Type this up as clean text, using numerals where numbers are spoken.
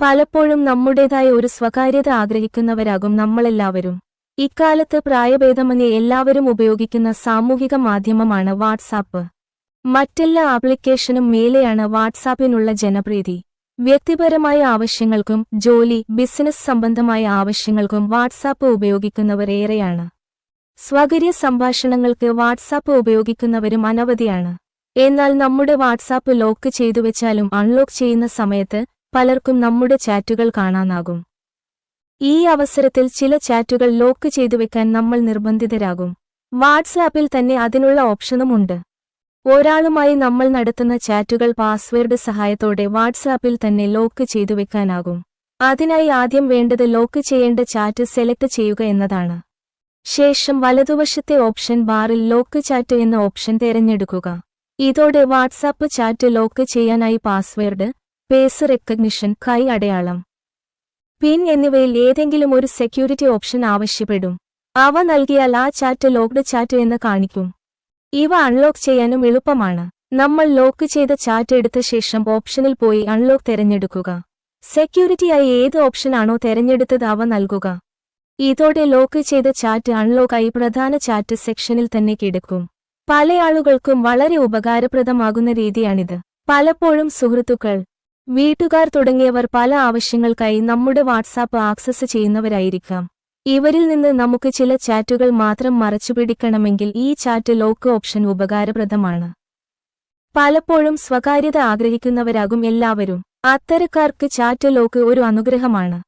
പലപ്പോഴും നമ്മുടേതായ ഒരു സ്വകാര്യത ആഗ്രഹിക്കുന്നവരാകും നമ്മളെല്ലാവരും. ഇക്കാലത്ത് പ്രായഭേദമന്യേ എല്ലാവരും ഉപയോഗിക്കുന്ന സാമൂഹിക മാധ്യമമാണ് വാട്സാപ്പ്. മറ്റെല്ലാ ആപ്ലിക്കേഷനും മേലെയാണ് വാട്സാപ്പിനുള്ള ജനപ്രീതി. വ്യക്തിപരമായ ആവശ്യങ്ങൾക്കും ജോലി, ബിസിനസ് സംബന്ധമായ ആവശ്യങ്ങൾക്കും വാട്സാപ്പ് ഉപയോഗിക്കുന്നവർ ഏറെയാണ്. സ്വകാര്യ സംഭാഷണങ്ങൾക്ക് വാട്സാപ്പ് ഉപയോഗിക്കുന്നവരും അനവധിയാണ്. എന്നാൽ നമ്മുടെ വാട്സാപ്പ് ലോക്ക് ചെയ്തുവെച്ചാലും അൺലോക്ക് ചെയ്യുന്ന സമയത്ത് പലർക്കും നമ്മുടെ ചാറ്റുകൾ കാണാനാകും. ഈ അവസരത്തിൽ ചില ചാറ്റുകൾ ലോക്ക് ചെയ്തുവെക്കാൻ നമ്മൾ നിർബന്ധിതരാകും. വാട്സാപ്പിൽ തന്നെ അതിനുള്ള ഓപ്ഷനുമുണ്ട്. ഒരാളുമായി നമ്മൾ നടത്തുന്ന ചാറ്റുകൾ പാസ്വേഡ് സഹായത്തോടെ വാട്സാപ്പിൽ തന്നെ ലോക്ക് ചെയ്തുവെക്കാനാകും. അതിനായി ആദ്യം വേണ്ടത് ലോക്ക് ചെയ്യേണ്ട ചാറ്റ് സെലക്ട് ചെയ്യുക എന്നതാണ്. ശേഷം വലതുവശത്തെ ഓപ്ഷൻ ബാറിൽ ലോക്ക് ചാറ്റ് എന്ന ഓപ്ഷൻ തിരഞ്ഞെടുക്കുക. ഇതോടെ വാട്സാപ്പ് ചാറ്റ് ലോക്ക് ചെയ്യാനായി പാസ്വേഡ്, ഫേസ് റെക്കഗ്നിഷൻ, കൈ അടയാളം, പിൻ എന്നിവയിൽ ഏതെങ്കിലും ഒരു സെക്യൂരിറ്റി ഓപ്ഷൻ ആവശ്യപ്പെടും. അവ നൽകിയാൽ ആ ചാറ്റ് ലോക്ക്ഡ് ചാറ്റ് എന്ന് കാണിക്കും. ഇവ അൺലോക്ക് ചെയ്യാനും എളുപ്പമാണ്. നമ്മൾ ലോക്ക് ചെയ്ത ചാറ്റ് എടുത്ത ശേഷം ഓപ്ഷനിൽ പോയി അൺലോക്ക് തിരഞ്ഞെടുക്കുക. സെക്യൂരിറ്റിയായി ഏത് ഓപ്ഷനാണോ തിരഞ്ഞെടുത്തത് അവ നൽകുക. ഇതോടെ ലോക്ക് ചെയ്ത ചാറ്റ് അൺലോക്കായി പ്രധാന ചാറ്റ് സെക്ഷനിൽ തന്നെ കിടക്കും. പല ആളുകൾക്കും വളരെ ഉപകാരപ്രദമാകുന്ന രീതിയാണിത്. പലപ്പോഴും സുഹൃത്തുക്കൾ, വീട്ടുകാർ തുടങ്ങിയവർ പല ആവശ്യങ്ങൾക്കായി നമ്മുടെ വാട്സാപ്പ് ആക്സസ് ചെയ്യുന്നവരായിരിക്കാം. ഇവരിൽ നിന്ന് നമുക്ക് ചില ചാറ്റുകൾ മാത്രം മറച്ചുപിടിക്കണമെങ്കിൽ ഈ ചാറ്റ് ലോക്ക് ഓപ്ഷൻ ഉപകാരപ്രദമാണ്. പലപ്പോഴും സ്വകാര്യത ആഗ്രഹിക്കുന്നവരാകും എല്ലാവരും. അത്തരക്കാർക്ക് ചാറ്റ് ലോക്ക് ഒരു അനുഗ്രഹമാണ്.